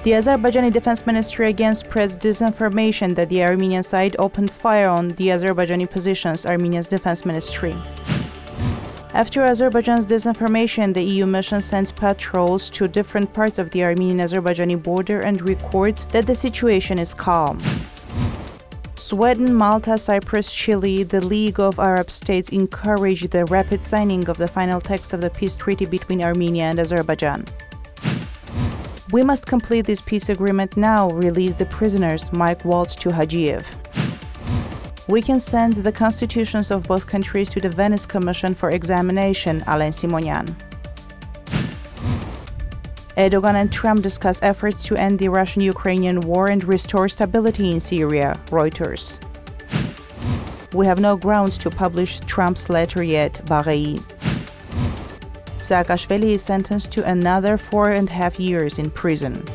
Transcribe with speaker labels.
Speaker 1: The Azerbaijani Defense Ministry again spreads disinformation that the Armenian side opened fire on the Azerbaijani positions, Armenia's defense ministry. After Azerbaijan's disinformation, the EU mission sends patrols to different parts of the Armenian-Azerbaijani border and records that the situation is calm. Sweden, Malta, Cyprus, Chile, the League of Arab States encouraged the rapid signing of the final text of the peace treaty between Armenia and Azerbaijan. We must complete this peace agreement now, release the prisoners, Mike Waltz to Hajiev. We can send the constitutions of both countries to the Venice Commission for examination, Alain Simonian. Erdogan and Trump discuss efforts to end the Russian-Ukrainian war and restore stability in Syria, Reuters. We have no grounds to publish Trump's letter yet, Baghei. Saakashvili is sentenced to another 4.5 years in prison.